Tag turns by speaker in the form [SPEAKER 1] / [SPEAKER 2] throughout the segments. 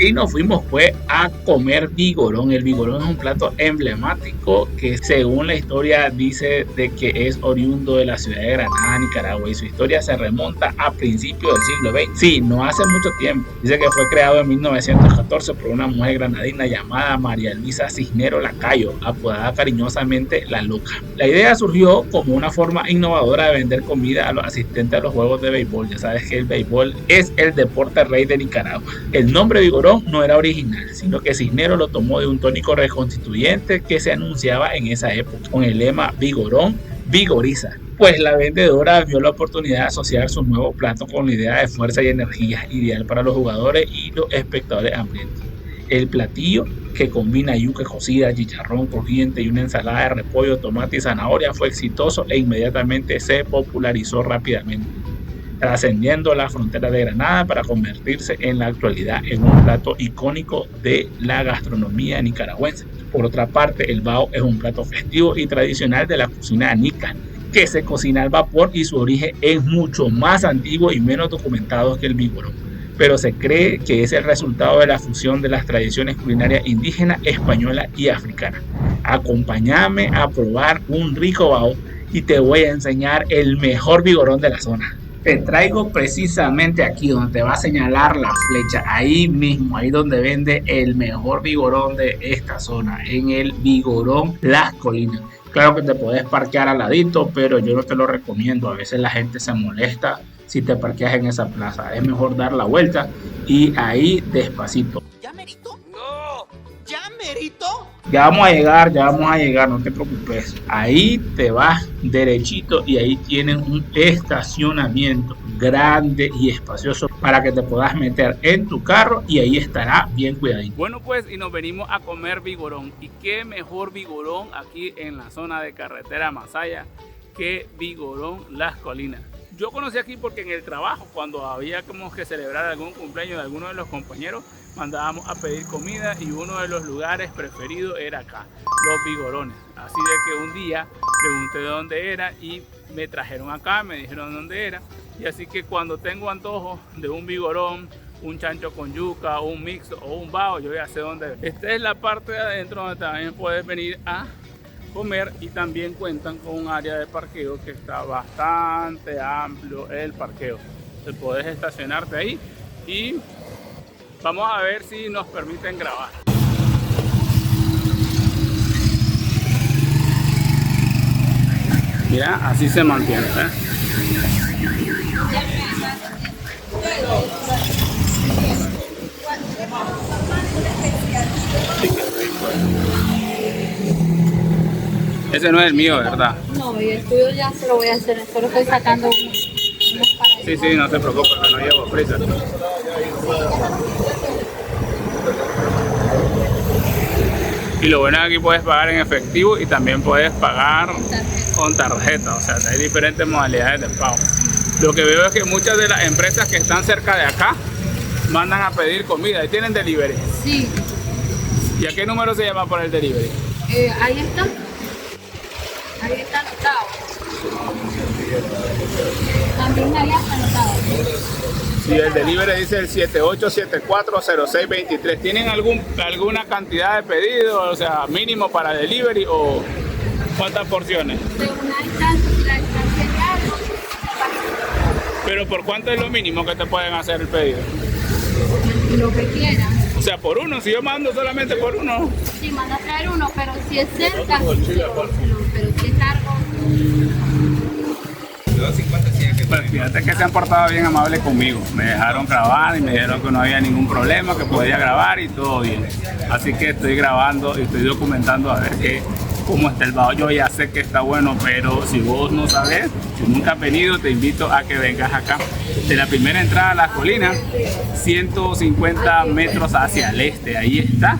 [SPEAKER 1] y nos fuimos pues a comer vigorón. El vigorón es un plato emblemático que según la historia dice de que es oriundo de la ciudad de Granada, Nicaragua, y su historia se remonta a principios del siglo XX. Sí, no hace mucho tiempo. Dice que fue creado en 1914 por una mujer granadina llamada María Luisa Cisneros Lacayo, apodada cariñosamente La Loca. La idea surgió como una forma innovadora de vender comida a los asistentes a los juegos de béisbol. Ya sabes que el béisbol es el deporte rey de Nicaragua. El nombre vigorón no era original, sino que Cisneros lo tomó de un tónico reconstituyente que se anunciaba en esa época, con el lema vigorón, vigoriza. Pues la vendedora vio la oportunidad de asociar su nuevo plato con la idea de fuerza y energía, ideal para los jugadores y los espectadores hambrientos. El platillo, que combina yuca cocida, chicharrón crujiente y una ensalada de repollo, tomate y zanahoria, fue exitoso e inmediatamente se popularizó rápidamente, trascendiendo la frontera de Granada para convertirse en la actualidad en un plato icónico de la gastronomía nicaragüense. Por otra parte, el bao es un plato festivo y tradicional de la cocina nica, que se cocina al vapor y su origen es mucho más antiguo y menos documentado que el vigorón, pero se cree que es el resultado de la fusión de las tradiciones culinarias indígenas, española y africana. Acompáñame a probar un rico bao y te voy a enseñar el mejor vigorón de la zona. Te traigo precisamente aquí donde te va a señalar la flecha, ahí mismo, ahí donde vende el mejor vigorón de esta zona, en el Vigorón Las Colinas. Claro que te puedes parquear al ladito, pero yo no te lo recomiendo. A veces la gente se molesta si te parqueas en esa plaza. Es mejor dar la vuelta y ahí despacito.
[SPEAKER 2] ¿Ya merito? No, ¿ya merito?
[SPEAKER 1] Ya vamos a llegar, no te preocupes. Ahí te vas derechito y ahí tienen un estacionamiento grande y espacioso para que te puedas meter en tu carro y ahí estará bien cuidadito.
[SPEAKER 3] Bueno pues, y nos venimos a comer vigorón. Y qué mejor vigorón aquí en la zona de carretera Masaya que Vigorón Las Colinas. Yo conocí aquí porque en el trabajo, cuando había como que celebrar algún cumpleaños de alguno de los compañeros, mandábamos a pedir comida y uno de los lugares preferidos era acá, Los Vigorones. Así de que un día pregunté de dónde era y me trajeron acá, me dijeron dónde era. Y así que cuando tengo antojo de un vigorón, un chancho con yuca, un mixto o un bao, yo ya sé dónde. Esta es la parte de adentro donde también puedes venir a comer y también cuentan con un área de parqueo que está bastante amplio el parqueo. Te puedes estacionarte ahí y vamos a ver si nos permiten grabar. Mira, así se mantiene, ¿eh? Ese no es el mío, ¿verdad?
[SPEAKER 4] No, y el tuyo ya se lo voy a hacer, solo estoy sacando unos para
[SPEAKER 3] Sí, sí, no te preocupes, que no llevo prisa. Y lo bueno es que aquí puedes pagar en efectivo y también puedes pagar con tarjeta, o sea, hay diferentes modalidades de pago. Lo que veo es que muchas de las empresas que están cerca de acá mandan a pedir comida y tienen delivery.
[SPEAKER 4] Sí.
[SPEAKER 3] ¿Y a qué número se llama por el delivery?
[SPEAKER 4] Ahí está. Ahí está anotado. También ahí está anotado.
[SPEAKER 3] Sí, el delivery dice el 78740623. ¿Tienen alguna cantidad de pedidos, o sea, mínimo para delivery o cuántas porciones?
[SPEAKER 4] De una distancia, la distancia de algo.
[SPEAKER 3] Pero ¿por cuánto es lo mínimo que te pueden hacer el pedido?
[SPEAKER 4] Lo que quieran.
[SPEAKER 3] O sea, por uno, si yo mando solamente por uno.
[SPEAKER 4] Sí, manda a traer uno, pero si es cerca, pero si es largo.
[SPEAKER 3] Pues fíjate que se han portado bien amables conmigo. Me dejaron grabar y me dijeron que no había ningún problema, que podía grabar y todo bien. Así que estoy grabando y estoy documentando a ver cómo está el bao. Yo ya sé que está bueno, pero si vos no sabes, si nunca has venido, te invito a que vengas acá. De la primera entrada a las colinas, 150 metros hacia el este, ahí está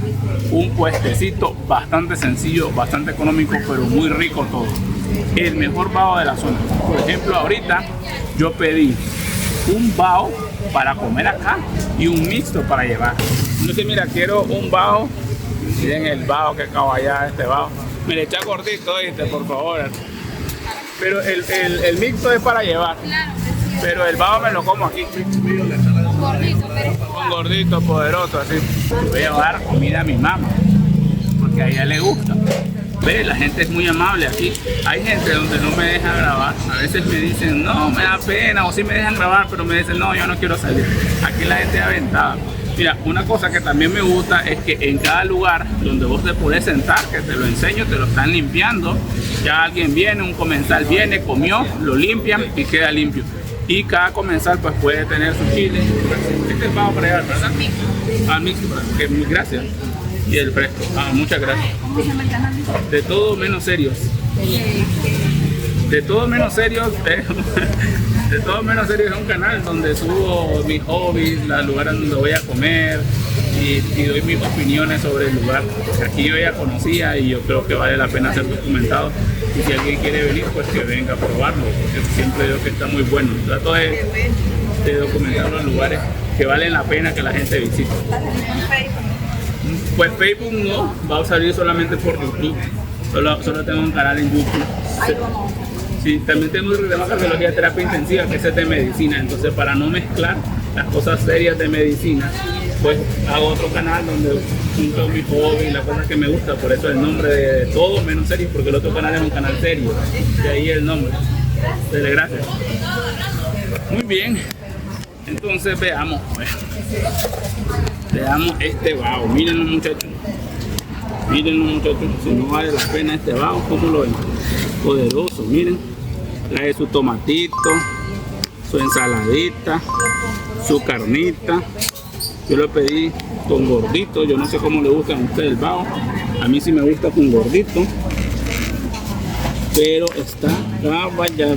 [SPEAKER 3] un puestecito bastante sencillo, bastante económico, pero muy rico todo. El mejor bao de la zona. Por ejemplo, ahorita yo pedí un bao para comer acá y un mixto para llevar. Entonces mira, quiero un bao. Miren el bao que acabo allá, este bao. Me le echa gordito, ¿viste? Por favor. Pero el mixto es para llevar. Pero el bao me lo como aquí.
[SPEAKER 4] Gordito, pero
[SPEAKER 3] un gordito poderoso así. Voy a llevar comida a mi mamá, porque a ella le gusta. Ve, la gente es muy amable aquí. Hay gente donde no me deja grabar. A veces me dicen, no, me da pena, o sí me dejan grabar, pero me dicen, no, yo no quiero salir. Aquí la gente es aventada. Mira, una cosa que también me gusta es que en cada lugar donde vos te podés sentar, que te lo enseño, te lo están limpiando. Ya alguien viene, un comensal viene, comió, lo limpian y queda limpio. Y cada comensal pues puede tener su chile. Este es bajo para llevar, ¿verdad? Ah, mix, que gracias. Y el fresco. Ah, muchas gracias.
[SPEAKER 4] ¿Cómo se llama el canal?
[SPEAKER 3] De todo menos serios. De todo menos serios. De todo menos serios es un canal donde subo mis hobbies, los lugares donde voy a comer y doy mis opiniones sobre el lugar. Aquí yo ya conocía y yo creo que vale la pena ser documentado. Y si alguien quiere venir, pues que venga a probarlo, porque siempre digo que está muy bueno. Trato de documentar los lugares que valen la pena que la gente visite. Pues Facebook no, va a salir solamente por YouTube. Solo tengo un canal en YouTube. Sí, también tengo un programa de cardiología de terapia intensiva, que es de medicina. Entonces, para no mezclar las cosas serias de medicina, pues hago otro canal donde junto mis hobbies, las cosas que me gustan. Por eso el nombre de todo menos serio, porque el otro canal es un canal serio. De ahí el nombre. Dele gracias. Muy bien. Entonces veamos, pues. Veamos este vaho. Miren los muchachos. Miren los muchachos. Si no vale la pena este vaho, ¿cómo lo ven? Poderoso, miren. Trae su tomatito, su ensaladita, su carnita. Yo lo pedí con gordito. Yo no sé cómo le gustan a ustedes el vaho. A mí sí me gusta con gordito. Pero está caballado.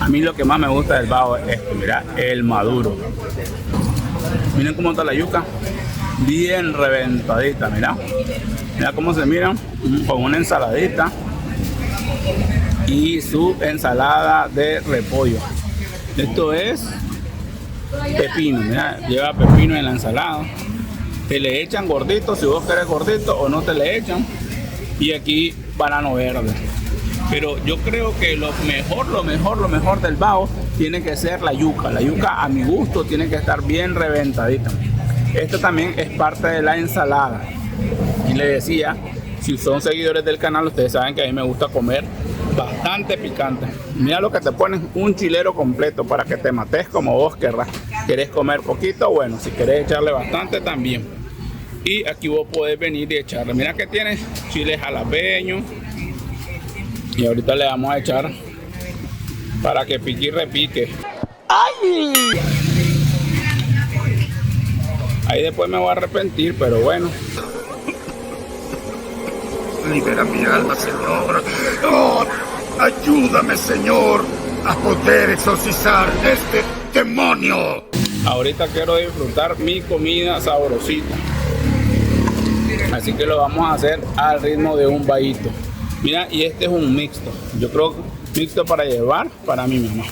[SPEAKER 3] A mí lo que más me gusta del vaho es esto, mira, el maduro. Miren cómo está la yuca, bien reventadita, mira. Mira cómo se mira, con una ensaladita y su ensalada de repollo. Esto es pepino, mira, lleva pepino en la ensalada. Te le echan gordito, si vos querés gordito, o no te le echan. Y aquí banano verde. Pero yo creo que lo mejor del vaho tiene que ser la yuca. La yuca, a mi gusto, tiene que estar bien reventadita. Esto también es parte de la ensalada. Y le decía, si son seguidores del canal, ustedes saben que a mí me gusta comer bastante picante. Mira lo que te ponen, un chilero completo para que te mates como vos querrás. ¿Querés comer poquito? Bueno, si querés echarle bastante también. Y aquí vos podés venir y echarle. Mira que tiene chile jalapeño. Y ahorita le vamos a echar para que pique y repique. ¡Ay! Ahí después me voy a arrepentir, pero bueno.
[SPEAKER 5] Libera mi alma, Señor. ¡Oh! Ayúdame, Señor, a poder exorcizar este demonio.
[SPEAKER 3] Ahorita quiero disfrutar mi comida sabrosita. Así que lo vamos a hacer al ritmo de un vahito. Mira, y este es un mixto. Yo creo que mixto para llevar para mi mamá.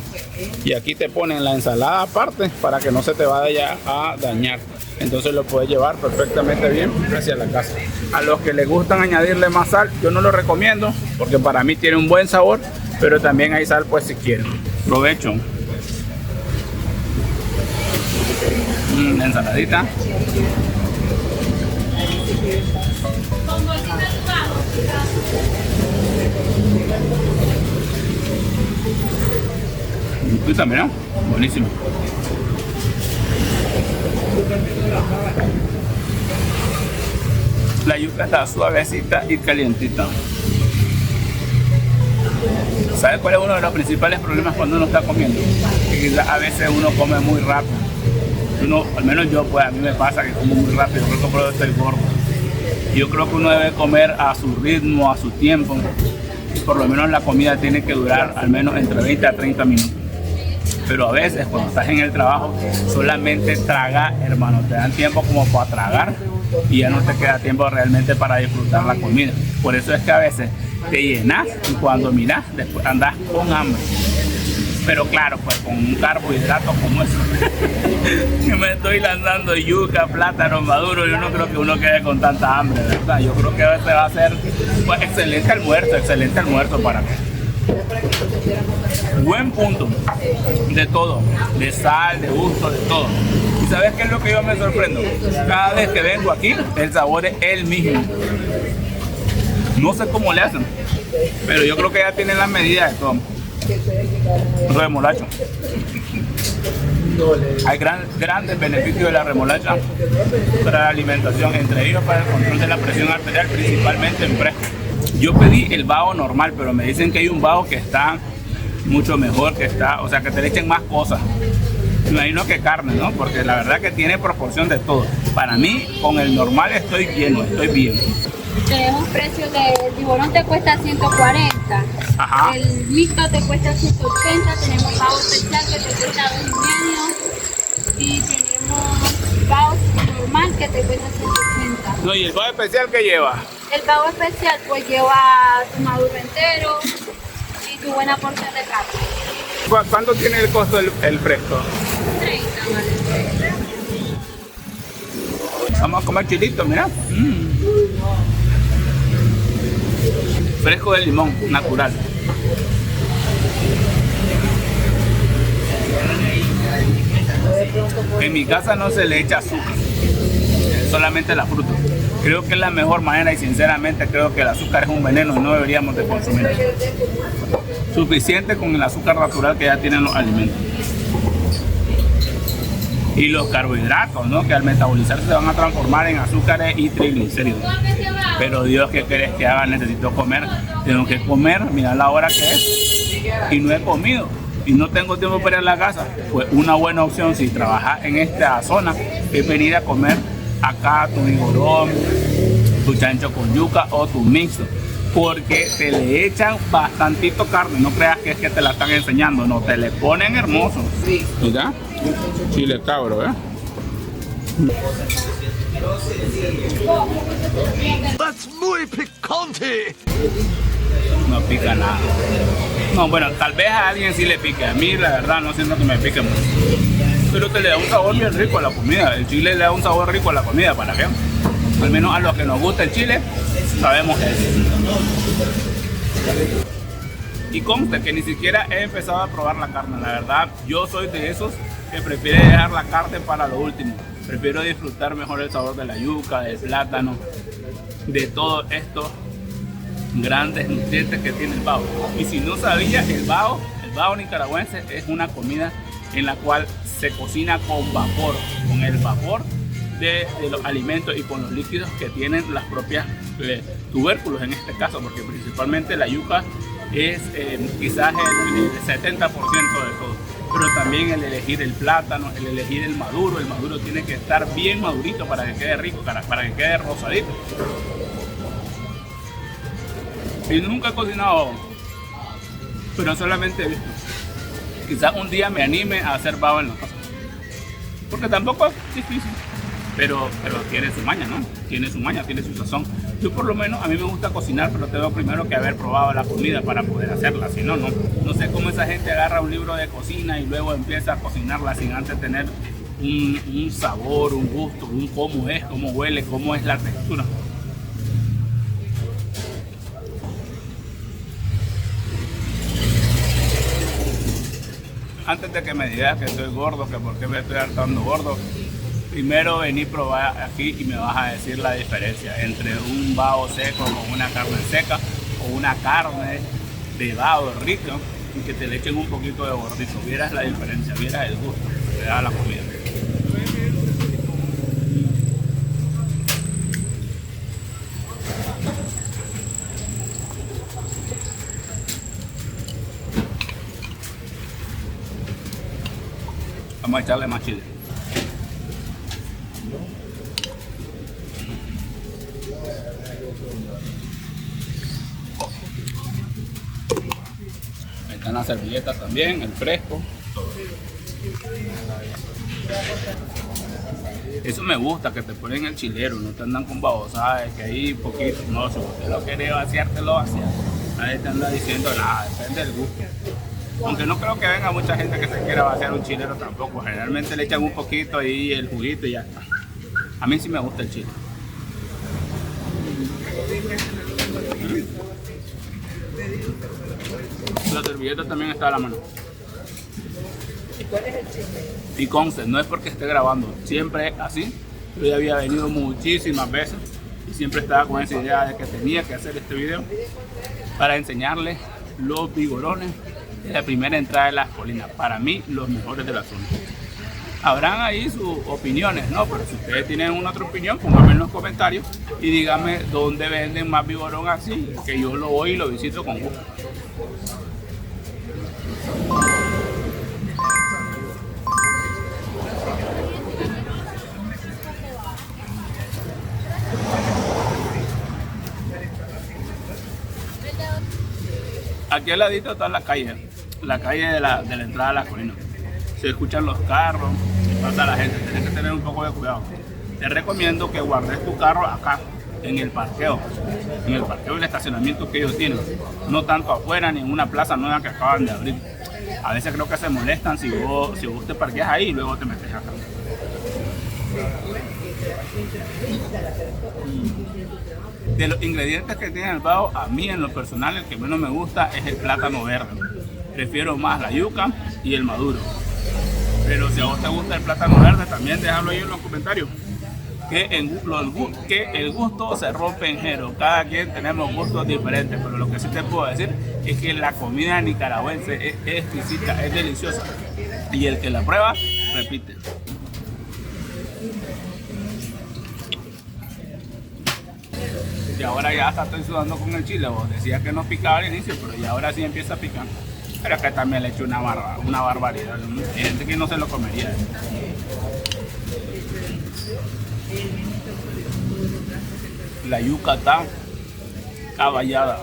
[SPEAKER 3] Y aquí te ponen la ensalada aparte para que no se te vaya a dañar. Entonces lo puedes llevar perfectamente bien hacia la casa. A los que les gustan añadirle más sal, yo no lo recomiendo porque para mí tiene un buen sabor, pero también hay sal pues si quieren. Provecho. La ensaladita. Y también, ¿no? Buenísimo. La yuca está suavecita y calientita. ¿Sabes cuál es uno de los principales problemas cuando uno está comiendo? Que quizás a veces uno come muy rápido. Al menos yo, pues a mí me pasa que como muy rápido, creo que por eso estoy gordo. Yo creo que uno debe comer a su ritmo, a su tiempo. Por lo menos la comida tiene que durar al menos entre 20 a 30 minutos. Pero a veces cuando estás en el trabajo solamente traga, hermano, te dan tiempo como para tragar y ya no te queda tiempo realmente para disfrutar la comida. Por eso es que a veces te llenas y cuando miras después andas con hambre. Pero claro, pues con un carbohidrato como eso. Yo me estoy lanzando yuca, plátano maduro, yo no creo que uno quede con tanta hambre, ¿verdad? Yo creo que este va a ser pues, excelente almuerzo para mí. Buen punto de todo, de sal, de gusto, de todo. ¿Y sabes qué es lo que yo me sorprendo? Cada vez que vengo aquí, el sabor es el mismo. No sé cómo le hacen, pero yo creo que ya tienen las medidas de todo. Remolacha. Hay grandes beneficios de la remolacha para la alimentación, entre ellos para el control de la presión arterial, principalmente en fresco. Yo pedí el bao normal, pero me dicen que hay un bao que está mucho mejor, que está, o sea, que te le echen más cosas. Me imagino que carne, ¿no? Porque la verdad que tiene proporción de todo. Para mí, con el normal estoy lleno, estoy bien.
[SPEAKER 4] Tenemos precios de tiburón te cuesta 140.
[SPEAKER 3] Ajá.
[SPEAKER 4] El mixto te cuesta 180. Tenemos pavo especial que te cuesta 2,5. Y tenemos pavo normal que te cuesta 180.
[SPEAKER 3] No, ¿y el bao especial qué lleva?
[SPEAKER 4] El pavo especial pues lleva tu maduro entero y tu buena porción de carne.
[SPEAKER 3] ¿Cuánto tiene el costo el fresco?
[SPEAKER 4] 30, vale.
[SPEAKER 3] Vamos a comer chilito, mira. Fresco de limón, natural. En mi casa no se le echa azúcar, solamente la fruta. Creo que es la mejor manera y sinceramente creo que el azúcar es un veneno y no deberíamos de consumir. Suficiente con el azúcar natural que ya tienen los alimentos. Y los carbohidratos, ¿no? Que al metabolizarse se van a transformar en azúcares y triglicéridos. Pero Dios, ¿qué querés que haga? Necesito comer. Tengo que comer, mira la hora que es. Y no he comido. Y no tengo tiempo para ir a la casa. Pues una buena opción si trabajas en esta zona es venir a comer acá tu vigorón, tu chancho con yuca o tu mixto. Porque te le echan bastantito carne. No creas que es que te la están enseñando. No, te le ponen hermoso. Mira. Chile cabro, ¿eh?
[SPEAKER 2] ¡That's muy picante!
[SPEAKER 3] No pica nada. No, bueno, tal vez a alguien sí le pique. A mí, la verdad, no siento que me pique mucho. Pero te le da un sabor bien rico a la comida. El chile le da un sabor rico a la comida, ¿para qué? Al menos a los que nos gusta el chile, sabemos eso. Y conste que ni siquiera he empezado a probar la carne. La verdad, yo soy de esos que prefiere dejar la carne para lo último. Prefiero disfrutar mejor el sabor de la yuca, del plátano, de todos estos grandes nutrientes que tiene el bao. Y si no sabía, el bao nicaragüense es una comida en la cual se cocina con vapor, con el vapor de los alimentos y con los líquidos que tienen las propias tubérculos en este caso, porque principalmente la yuca es quizás el 70% de todo. Pero también el elegir el plátano, el elegir el maduro tiene que estar bien madurito para que quede rico, para que quede rosadito. Y nunca he cocinado, pero solamente he visto. Quizás un día me anime a hacer bao en la casa, porque tampoco es difícil, pero tiene su maña, ¿no? Tiene su maña, tiene su sazón. Yo por lo menos, a mí me gusta cocinar, pero tengo primero que haber probado la comida para poder hacerla. Si no, no sé cómo esa gente agarra un libro de cocina y luego empieza a cocinarla sin antes tener un sabor, un gusto, un cómo es, cómo huele, cómo es la textura. Antes de que me digas que estoy gordo, que por qué me estoy hartando gordo, primero vení a probar aquí y me vas a decir la diferencia entre un bao seco con una carne seca o una carne de bao rico y que te le echen un poquito de gordito. Vieras la diferencia, vieras el gusto que te da la comida. Vamos a echarle más chile. Ahí están las servilletas también, el fresco. Eso me gusta, que te ponen el chilero, no te andan con babosadas, que ahí poquito. No, si usted lo quiere vaciar, te lo vacía. Nadie te anda diciendo nada, depende del gusto. Aunque no creo que venga mucha gente que se quiera vaciar un chilero tampoco. Generalmente le echan un poquito ahí el juguito y ya está. A mí sí me gusta el chile. La servilleta también está a la mano. Y conste, no es porque esté grabando, siempre es así. Yo ya había venido muchísimas veces y siempre estaba con esa idea de que tenía que hacer este video para enseñarles los vigorones de la primera entrada de Las Colinas. Para mí, los mejores de la zona. Habrán ahí sus opiniones, ¿no? Pero si ustedes tienen una otra opinión, pónganme en los comentarios y díganme dónde venden más vigorón así, que yo lo voy y lo visito con gusto. Aquí al ladito está la calle de la entrada a Las Colinas. Se escuchan los carros, pasa la gente, tienes que tener un poco de cuidado. Te recomiendo que guardes tu carro acá, en el parqueo del estacionamiento que ellos tienen, no tanto afuera ni en una plaza nueva que acaban de abrir. A veces creo que se molestan si vos te parqueas ahí y luego te metes acá. De los ingredientes que tiene el bao, a mí en lo personal el que menos me gusta es el plátano verde. Prefiero más la yuca y el maduro. Pero si a vos te gusta el plátano verde, también déjalo ahí en los comentarios. Que el gusto se rompe en género. Cada quien tenemos gustos diferentes, pero lo que sí te puedo decir es que la comida nicaragüense es exquisita, es deliciosa. Y el que la prueba, repite. Y ahora ya hasta estoy sudando con el chile. Vos decías que no picaba al inicio, pero ya ahora sí empieza a picar. Pero es que también le he hecho una barbaridad. Hay gente que no se lo comería. La yuca está caballada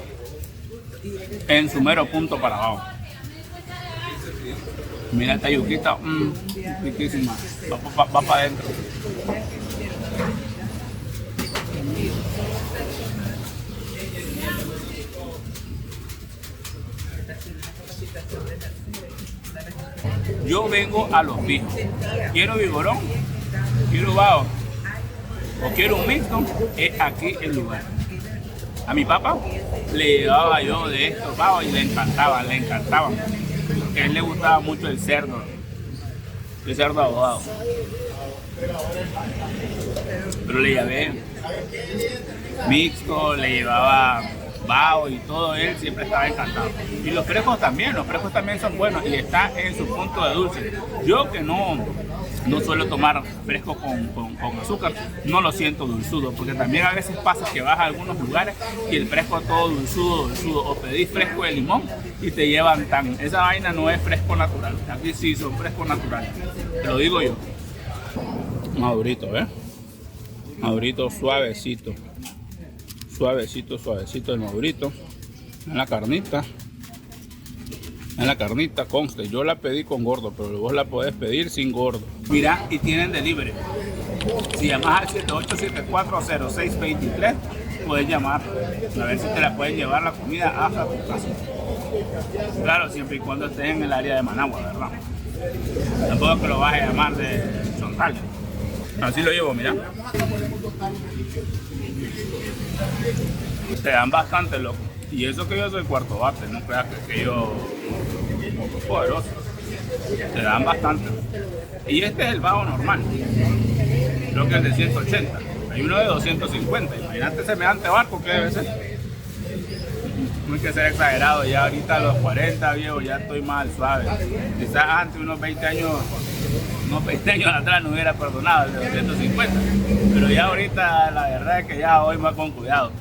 [SPEAKER 3] en su mero punto para abajo. Mira esta yuquita, riquísima. Va para adentro. Yo vengo a los fijos. Quiero vigorón, quiero bao o quiero un mixto, es aquí el lugar. A mi papá le llevaba yo de estos baos y le encantaban. Porque a él le gustaba mucho el cerdo ahogado. Pero le llevé mixto, le llevaba bao y todo, él siempre estaba encantado. Y los frescos también son buenos y está en su punto de dulce. Yo que no suelo tomar fresco con azúcar, no lo siento dulzudo, porque también a veces pasa que vas a algunos lugares y el fresco todo dulzudo, o pedís fresco de limón y te llevan esa vaina no es fresco natural. Aquí sí son frescos naturales, te lo digo yo. Madurito, madurito suavecito el madurito. En la carnita conste, yo la pedí con gordo, pero vos la podés pedir sin gordo. Mira, y tienen delivery. Si llamas al 78740623, puedes llamar a ver si te la pueden llevar la comida hasta tu casa. Claro, siempre y cuando estés en el área de Managua, ¿verdad? Tampoco que lo vas a llamar de Chontal. Así lo llevo, mira. Te dan bastante, loco. Y eso que yo soy cuarto bate, no creas que yo poderoso. Te dan bastante. Y este es el bao normal. Creo que es de 180. Hay uno de 250. Imagínate semejante barco que debe ser. No hay que ser exagerado. Ya ahorita a los 40, viejo, ya estoy mal suave. Quizás antes, unos 20 años atrás no hubiera perdonado el de 250. Pero ya ahorita la verdad es que ya voy más con cuidado.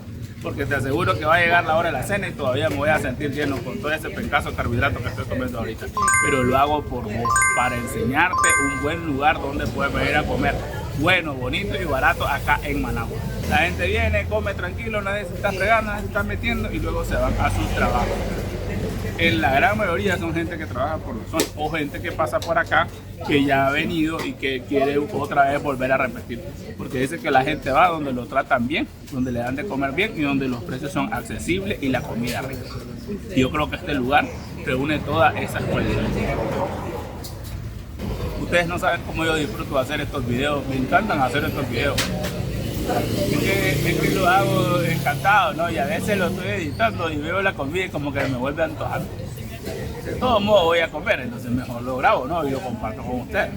[SPEAKER 3] Porque te aseguro que va a llegar la hora de la cena y todavía me voy a sentir lleno con todo ese pencazo de carbohidratos que estoy comiendo ahorita. Pero lo hago por vos, para enseñarte un buen lugar donde puedes venir a comer bueno, bonito y barato acá en Managua. La gente viene, come tranquilo, nadie se está fregando, nadie se está metiendo y luego se van a sus trabajos. En la gran mayoría son gente que trabaja por la zona o gente que pasa por acá que ya ha venido y que quiere otra vez volver a repetir, porque dice que la gente va donde lo tratan bien, donde le dan de comer bien y donde los precios son accesibles y la comida rica. Y yo creo que este lugar reúne todas esas cualidades. Ustedes no saben cómo yo disfruto de hacer estos videos, me encantan hacer estos videos. Es que lo hago encantado, ¿no? Y a veces lo estoy editando y veo la comida y como que me vuelve a antojar. De todos modos voy a comer, entonces mejor lo grabo, ¿no? Y lo comparto con ustedes.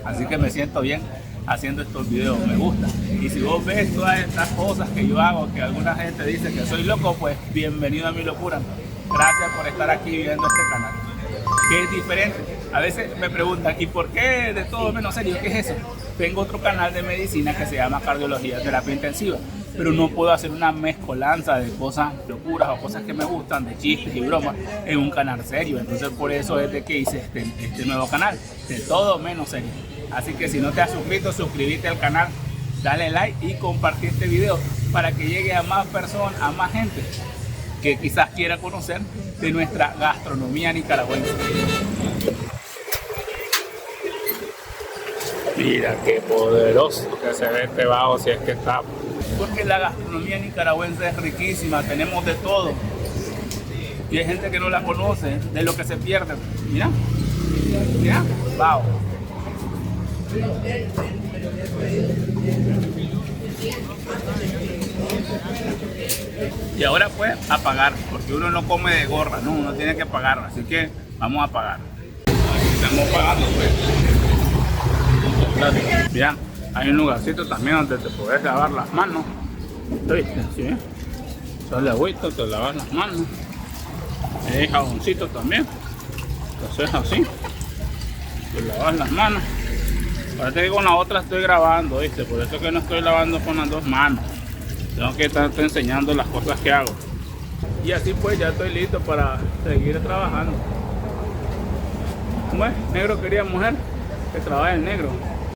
[SPEAKER 3] Así que me siento bien haciendo estos videos, me gusta. Y si vos ves todas estas cosas que yo hago, que alguna gente dice que soy loco, pues bienvenido a mi locura. Gracias por estar aquí viendo este canal, que es diferente. A veces me preguntan, ¿y por qué de todo menos serio? ¿Qué es eso? Tengo otro canal de medicina que se llama Cardiología Terapia Intensiva, pero no puedo hacer una mezcolanza de cosas, locuras o cosas que me gustan, de chistes y bromas, en un canal serio. Entonces por eso es de que hice este nuevo canal, de todo menos serio. Así que si no te has suscrito, suscríbete al canal, dale like y compartí este video para que llegue a más personas, a más gente que quizás quiera conocer de nuestra gastronomía nicaragüense. Mira qué poderoso que se ve este bajo, si es que está. Porque la gastronomía nicaragüense es riquísima, tenemos de todo. Y hay gente que no la conoce, de lo que se pierde. Mira, mira, bajo. Y ahora pues a pagar, porque uno no come de gorra, no, uno tiene que pagar, así que vamos a pagar. Estamos pagando pues. Mira, hay un lugarcito también donde te puedes lavar las manos. ¿Viste? ¿Sí? Sale agüita, te lavas las manos. Hay jaboncito también. Entonces así, te lavas las manos. Parece que con la otra estoy grabando, ¿viste? Por eso que no estoy lavando con las dos manos. Tengo que estarte enseñando las cosas que hago. Y así pues ya estoy listo para seguir trabajando. ¿Cómo es? Negro quería mujer, que trabaja el negro.